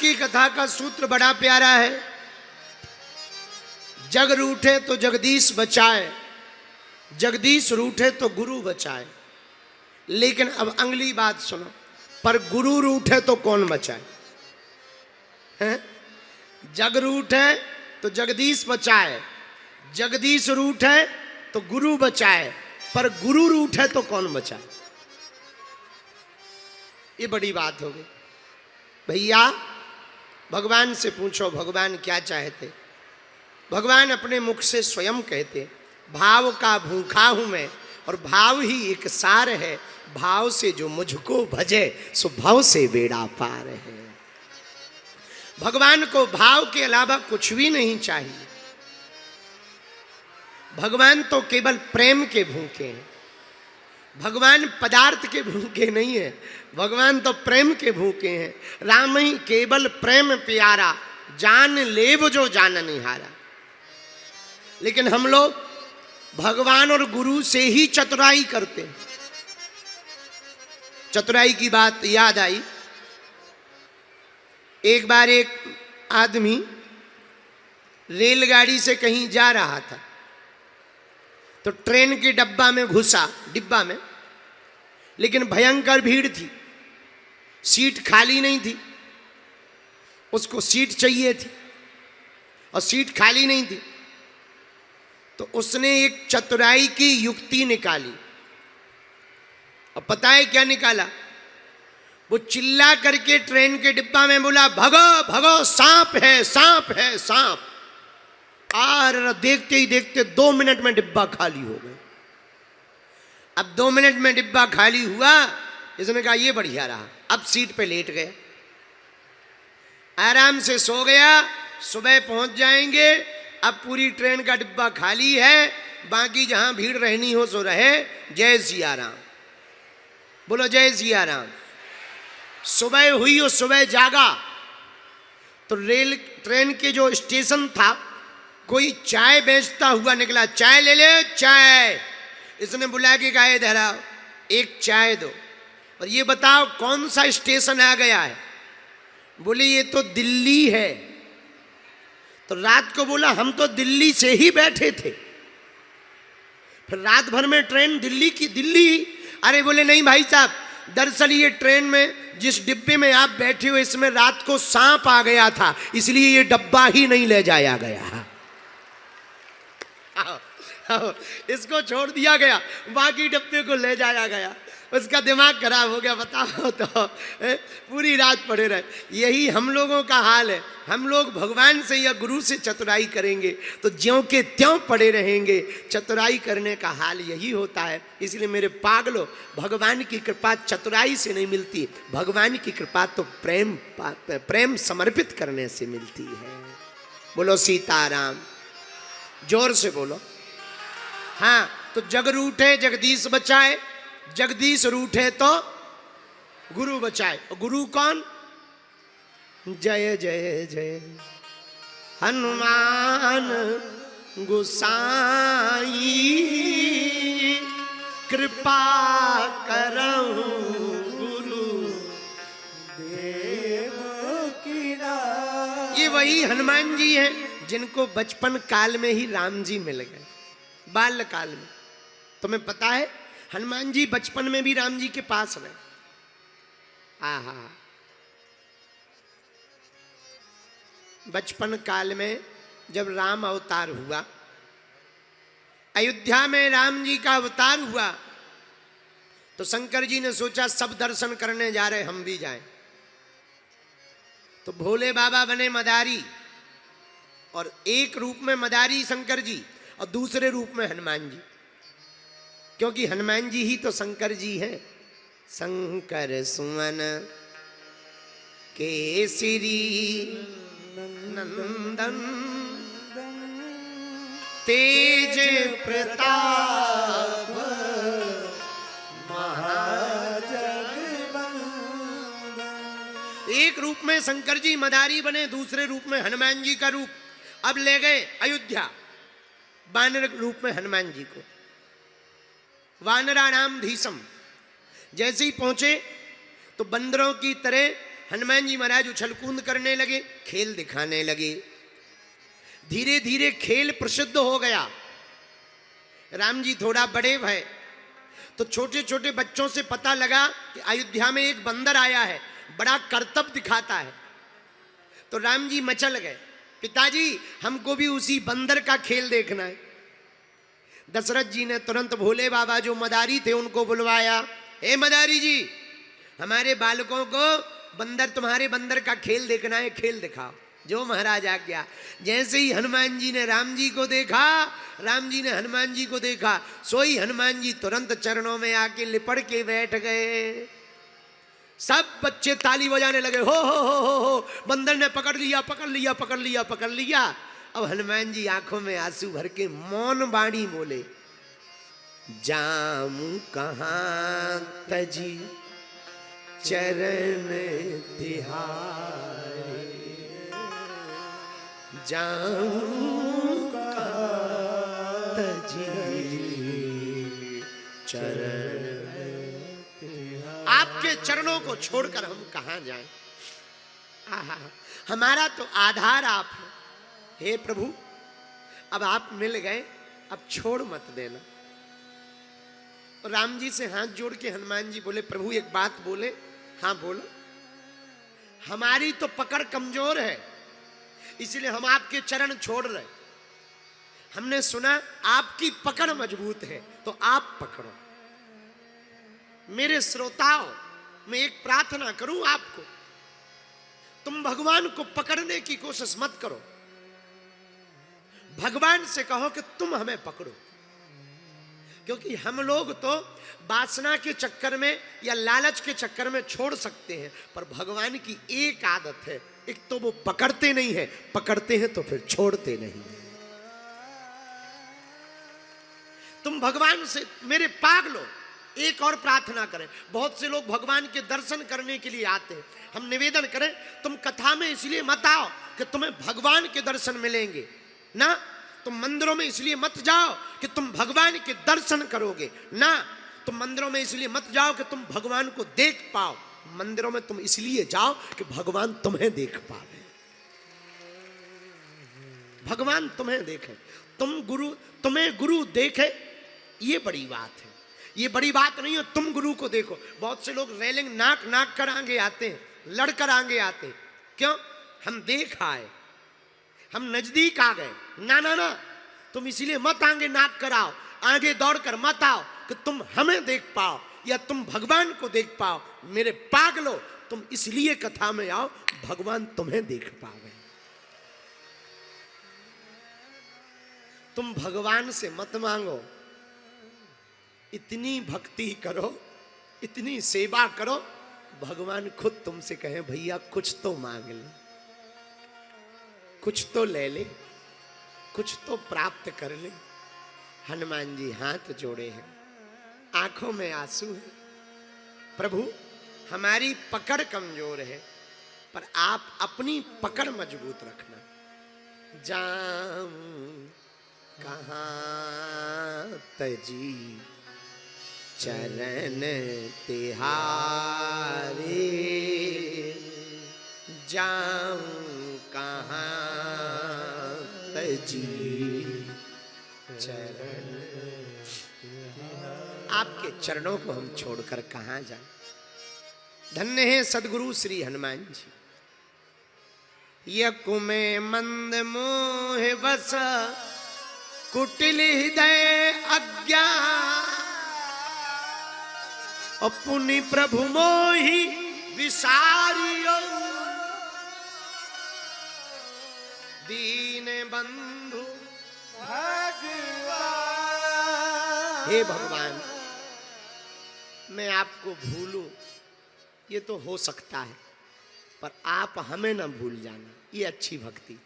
की कथा का सूत्र बड़ा प्यारा है। जग रूठे तो जगदीश बचाए, जगदीश रूठे तो गुरु बचाए। लेकिन अब अगली बात सुनो, पर गुरु रूठे तो कौन बचाए? हैं? जग रूठे तो जगदीश बचाए, जगदीश रूठे तो गुरु बचाए, पर गुरु रूठे तो कौन बचाए? ये बड़ी बात हो गई। भैया भगवान से पूछो भगवान क्या चाहते। भगवान अपने मुख से स्वयं कहते, भाव का भूखा हूं मैं और भाव ही एक सार है, भाव से जो मुझको भजे सो भाव से बेड़ा पार है। भगवान को भाव के अलावा कुछ भी नहीं चाहिए। भगवान तो केवल प्रेम के भूखे हैं। भगवान पदार्थ के भूखे नहीं है, भगवान तो प्रेम के भूखे हैं। राम ही केवल प्रेम प्यारा, जान लेव जो जान निहारा। लेकिन हम लोग भगवान और गुरु से ही चतुराई करते हैं। चतुराई की बात याद आई, एक बार एक आदमी रेलगाड़ी से कहीं जा रहा था, तो ट्रेन के डिब्बा में घुसा, डिब्बा में, लेकिन भयंकर भीड़ थी, सीट खाली नहीं थी। उसको सीट चाहिए थी और सीट खाली नहीं थी। तो उसने एक चतुराई की युक्ति निकाली। और पता है क्या निकाला? वो चिल्ला करके ट्रेन के डिब्बा में बोला, भगो भगो सांप है, सांप है, सांप। और देखते ही देखते 2 मिनट में डिब्बा खाली हो गया। अब 2 मिनट में डिब्बा खाली हुआ, इसने कहा ये बढ़िया रहा, अब सीट पे लेट गया, आराम से सो गया, सुबह पहुंच जाएंगे। अब पूरी ट्रेन का डिब्बा खाली है, बाकी जहां भीड़ रहनी हो सो रहे। जय सिया राम, बोलो जय सिया राम। सुबह हुई और सुबह जागा तो रेल ट्रेन के जो स्टेशन था, कोई चाय बेचता हुआ निकला, चाय ले ले चाय। इसने बुला के कहा धरा एक चाय दो, और ये बताओ कौन सा स्टेशन आ गया है? बोले ये तो दिल्ली है। तो रात को बोला हम तो दिल्ली से ही बैठे थे। फिर रात भर में ट्रेन दिल्ली की दिल्ली। अरे बोले नहीं भाई साहब, दरअसल ये ट्रेन में जिस डिब्बे में आप बैठे हो इसमें रात को सांप आ गया था, इसलिए ये डब्बा ही नहीं ले जाया गया। इसको छोड़ दिया गया, बाकी डब्बे को ले जाया गया। उसका दिमाग खराब हो गया। बताओ तो पूरी रात पड़े रहे। यही हम लोगों का हाल है। हम लोग भगवान से या गुरु से चतुराई करेंगे तो ज्यों के त्यों पड़े रहेंगे। चतुराई करने का हाल यही होता है। इसलिए मेरे पागलों, भगवान की कृपा चतुराई से नहीं मिलती, भगवान की कृपा तो प्रेम समर्पित करने से मिलती है। बोलो सीताराम, जोर से बोलो। हाँ, तो जग रूठे जगदीश बचाए, जगदीश रूठे तो गुरु बचाए। और गुरु कौन? जय जय जय हनुमान गोसाई, कृपा करहु गुरु देव की राई। ये वही हनुमान जी हैं जिनको बचपन काल में ही राम जी मिल गए, बाल्य काल में। तुम्हें पता है हनुमान जी बचपन में भी राम जी के पास रहे। आहा, बचपन काल में जब राम अवतार हुआ, अयोध्या में राम जी का अवतार हुआ, तो शंकर जी ने सोचा सब दर्शन करने जा रहे, हम भी जाएं। तो भोले बाबा बने मदारी, और एक रूप में मदारी शंकर जी और दूसरे रूप में हनुमान जी, क्योंकि हनुमान जी ही तो शंकर जी हैं। शंकर सुमन केसरी नंदन, तेज प्रताप महाजगवंदन। एक रूप में शंकर जी मदारी बने, दूसरे रूप में हनुमान जी का रूप। अब ले गए अयोध्या वानर रूप में हनुमान जी को। वानराणाम धीसम, जैसे ही पहुंचे तो बंदरों की तरह हनुमान जी महाराज उछल कूद करने लगे, खेल दिखाने लगे। धीरे धीरे खेल प्रसिद्ध हो गया। राम जी थोड़ा बड़े भय तो छोटे छोटे बच्चों से पता लगा कि अयोध्या में एक बंदर आया है, बड़ा करतब दिखाता है। तो राम जी मचल गए, पिताजी हमको भी उसी बंदर का खेल देखना है। दशरथ जी ने तुरंत भोले बाबा जो मदारी थे उनको बुलवाया। हे मदारी जी, हमारे बालकों को बंदर, तुम्हारे बंदर का खेल देखना है, खेल दिखाओ। जो महाराज आ गया। जैसे ही हनुमान जी ने राम जी को देखा, राम जी ने हनुमान जी को देखा, सोई हनुमान जी तुरंत चरणों में आके लिपट के बैठ गए। सब बच्चे ताली बजाने लगे, हो, बंदर ने पकड़ लिया, पकड़ लिया, पकड़ लिया, पकड़ लिया। अब हनुमान जी आंखों में आंसू भर के मौन बाणी बोले, जामू कहाँ तजी चरण तिहारे, जाऊं कहाँ तजी चरण। आपके चरणों को छोड़कर हम कहां जाएं? आहा, हमारा तो आधार आप है। हे प्रभु, अब आप मिल गए, अब छोड़ मत देना। राम जी से हाथ जोड़ के हनुमान जी बोले, प्रभु एक बात बोले। हाँ बोलो। हमारी तो पकड़ कमजोर है, इसलिए हम आपके चरण छोड़ रहे। हमने सुना आपकी पकड़ मजबूत है, तो आप पकड़ो। मेरे श्रोताओं, मैं एक प्रार्थना करूं आपको, तुम भगवान को पकड़ने की कोशिश मत करो। भगवान से कहो कि तुम हमें पकड़ो, क्योंकि हम लोग तो वासना के चक्कर में या लालच के चक्कर में छोड़ सकते हैं, पर भगवान की एक आदत है, एक तो वो पकड़ते नहीं है, पकड़ते हैं तो फिर छोड़ते नहीं। तुम भगवान से मेरे पागलो एक और प्रार्थना करें। बहुत से लोग भगवान के दर्शन करने के लिए आते हैं। हम निवेदन करें, तुम कथा में इसलिए मत आओ कि तुम्हें भगवान के दर्शन मिलेंगे ना, तुम मंदिरों में इसलिए मत जाओ कि तुम भगवान के दर्शन करोगे ना, तुम मंदिरों में इसलिए मत जाओ कि तुम भगवान को देख पाओ। मंदिरों में तुम इसलिए जाओ कि भगवान तुम्हें देख पावे, भगवान तुम्हें देखे, तुम्हें गुरु देखे। ये बड़ी बात है, ये बड़ी बात नहीं है तुम गुरु को देखो। बहुत से लोग रेलिंग नाक कर आगे आते हैं, लड़कर आगे आते हैं। क्यों? हम देख आए, हम नजदीक आ गए। ना, तुम इसलिए मत आगे नाक कराओ, आगे दौड़कर मत आओ कि तुम हमें देख पाओ या तुम भगवान को देख पाओ। मेरे पागलो, तुम इसलिए कथा में आओ भगवान तुम्हें देख पावे। तुम भगवान से मत मांगो, इतनी भक्ति करो, इतनी सेवा करो, भगवान खुद तुमसे कहे भैया कुछ तो मांग ले, कुछ तो ले ले, कुछ तो प्राप्त कर ले। हनुमान जी हाथ जोड़े हैं, आंखों में आंसू है। प्रभु, हमारी पकड़ कमजोर है, पर आप अपनी पकड़ मजबूत रखना। जाऊं कहाँ तजी चरण तिहारे, जाऊं कहाँ तजी चरण। आपके चरणों को हम छोड़कर कहां जाएं? धन्य है सदगुरु श्री हनुमान जी। यकु में मंद मोह बस कुटिल हृदय अज्ञान, अपनी प्रभु मोहि विसारियो, दीन बंधु भगवान। हे भगवान, मैं आपको भूलूं ये तो हो सकता है, पर आप हमें ना भूल जाना, ये अच्छी भक्ति।